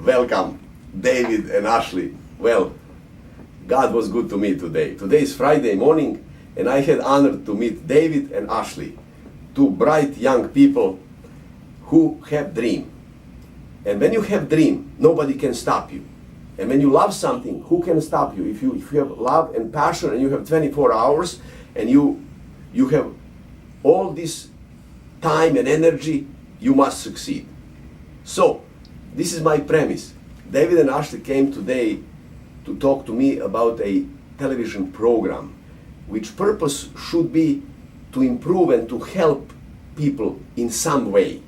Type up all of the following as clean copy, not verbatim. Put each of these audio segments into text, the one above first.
welcome David and Ashley. Well, God was good to me today. Today is Friday morning, and I had honor to meet David and Ashley, two bright young people who have dream. And when you have dream, nobody can stop you. And when you love something, who can stop you? If you have love and passion, and you have 24 hours, and you have all this time and energy, you must succeed. So, this is my premise. David and Ashley came today to talk to me about a television program, which purpose should be to improve and to help people in some way.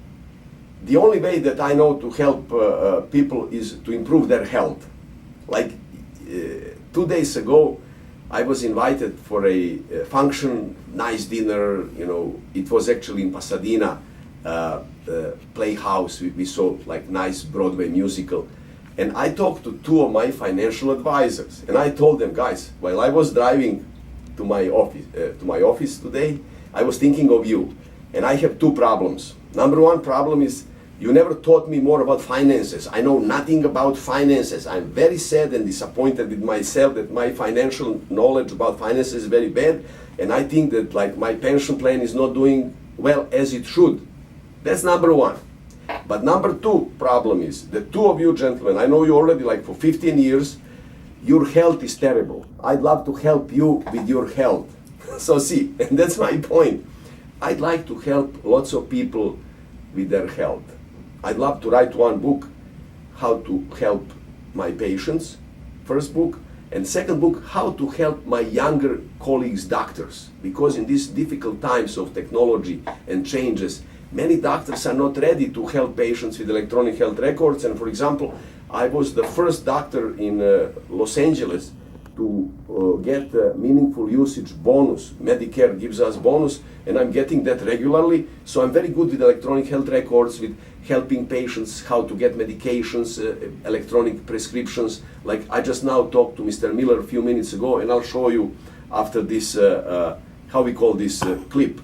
The only way that I know to help people is to improve their health. Like 2 days ago, I was invited for a function, nice dinner, you know, it was actually in Pasadena Playhouse. We saw like nice Broadway musical. And I talked to two of my financial advisors, and I told them, guys, while I was driving to my office today, I was thinking of you, and I have two problems. Number one problem is you never taught me more about finances. I know nothing about finances. I'm very sad and disappointed with myself that my financial knowledge about finances is very bad, and I think that like my pension plan is not doing well as it should. That's number one. But number two problem is the two of you gentlemen, I know you already like for 15 years, your health is terrible. I'd love to help you with your health. So see, and that's my point. I'd like to help lots of people with their health. I'd love to write one book, how to help my patients, first book, and second book, how to help my younger colleagues, doctors, because in these difficult times of technology and changes, many doctors are not ready to help patients with electronic health records. And for example, I was the first doctor in Los Angeles to get a meaningful usage bonus. Medicare gives us bonus, and I'm getting that regularly. So I'm very good with electronic health records, with helping patients how to get medications, electronic prescriptions. Like I just now talked to Mr. Miller a few minutes ago, and I'll show you after this, how we call this clip,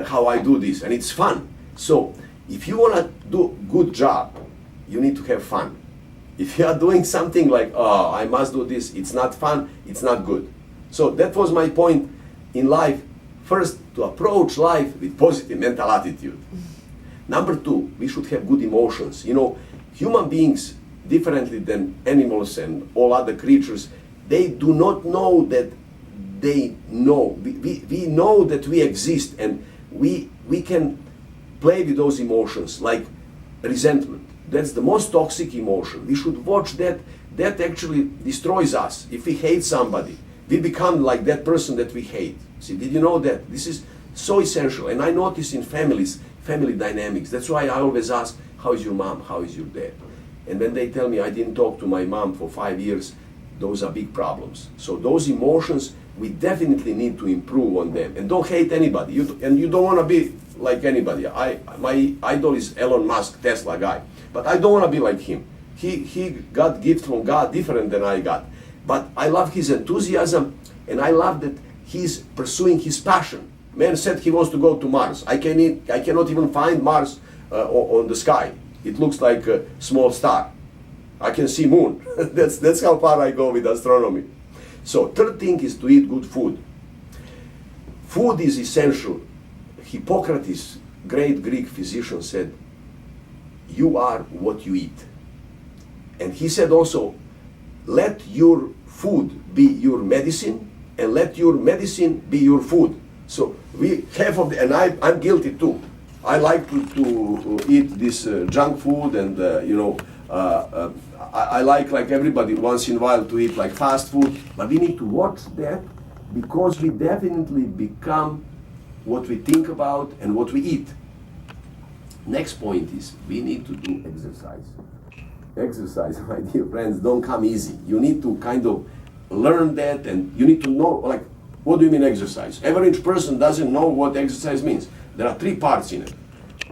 how I do this, and it's fun. So if you want to do a good job, you need to have fun. If you are doing something like, oh, I must do this, it's not fun, it's not good. So that was my point in life. First, to approach life with positive mental attitude. Number two, we should have good emotions. You know, human beings, differently than animals and all other creatures, they do not know that they know. We know that we exist, and we can play with those emotions, like resentment. That's the most toxic emotion. We should watch that. That actually destroys us. If we hate somebody, we become like that person that we hate. See, did you know that? This is so essential. And I notice in families, family dynamics. That's why I always ask, how is your mom? How is your dad? And when they tell me I didn't talk to my mom for 5 years, those are big problems. So those emotions, we definitely need to improve on them. And don't hate anybody. And you don't want to be like anybody. My idol is Elon Musk, Tesla guy. But I don't want to be like him. He got gift from God different than I got. But I love his enthusiasm, and I love that he's pursuing his passion. Man said he wants to go to Mars. I cannot even find Mars on the sky. It looks like a small star. I can see moon. That's how far I go with astronomy. So third thing is to eat good food. Food is essential. Hippocrates, great Greek physician, said, you are what you eat. And he said also, let your food be your medicine, and let your medicine be your food. So we have of the, and I'm guilty too. I like to eat this junk food, and I like everybody once in a while to eat like fast food, but we need to watch that, because we definitely become what we think about and what we eat. Next point is we need to do exercise. Exercise, my dear friends, don't come easy. You need to kind of learn that, and you need to know, like, what do you mean exercise? Average person doesn't know what exercise means. There are 3 parts in it.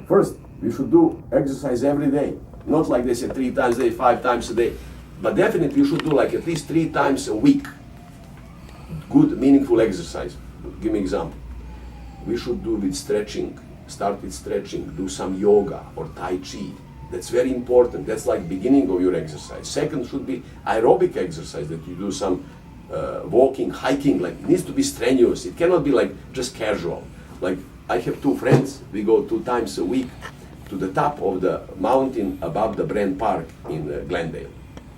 First, you should do exercise every day. Not like they say 3 times a day, 5 times a day. But definitely you should do like at least 3 times a week. Good, meaningful exercise. Give me an example. We should do with stretching. Start with stretching. Do some yoga or Tai Chi. That's very important. That's like beginning of your exercise. Second should be aerobic exercise, that you do some walking, hiking. Like, it needs to be strenuous. It cannot be like just casual. Like, I have two friends. We go 2 times a week to the top of the mountain above the Brand Park in Glendale.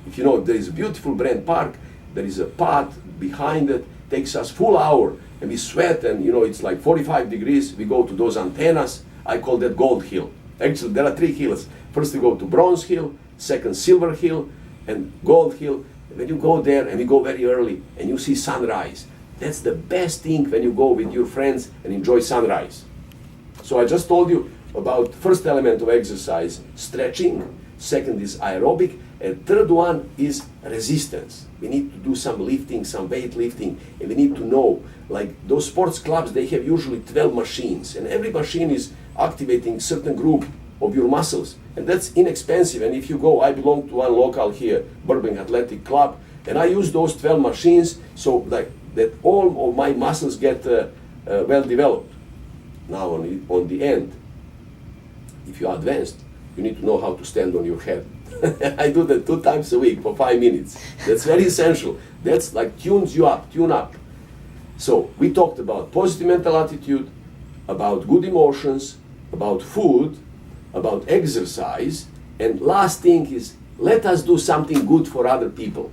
If you know, there is a beautiful Brand Park. There is a path behind it. Takes us full hour, and we sweat, and you know, it's like 45 degrees. We go to those antennas. I call that Gold Hill. Actually, there are 3 hills. First we go to Bronze Hill, second Silver Hill, and Gold Hill. When you go there, and we go very early, and you see sunrise, that's the best thing when you go with your friends and enjoy sunrise. So I just told you about first element of exercise, stretching. Second is aerobic, and third one is resistance. We need to do some lifting, some weight lifting, and we need to know, like those sports clubs, they have usually 12 machines, and every machine is activating certain group of your muscles, and that's inexpensive. And if you go, I belong to one local here, Burbank Athletic Club, and I use those 12 machines so like that all of my muscles get well developed. Now on the end, if you're advanced, you need to know how to stand on your head. I do that 2 times a week for 5 minutes. That's very essential. That's like tunes you up, tune up. So we talked about positive mental attitude, about good emotions, about food, about exercise, and last thing is, let us do something good for other people.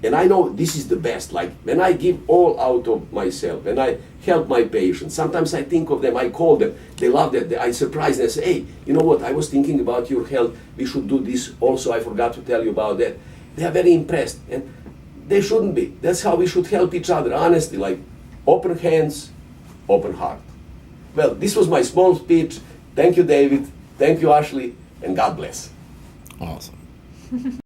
And I know this is the best. Like when I give all out of myself, when I help my patients, sometimes I think of them, I call them, they love that, I surprise them, I say, hey, you know what, I was thinking about your health, we should do this also, I forgot to tell you about that. They are very impressed, and they shouldn't be. That's how we should help each other, honestly, like open hands, open heart. Well, this was my small speech. Thank you, David. Thank you, Ashley, and God bless. Awesome.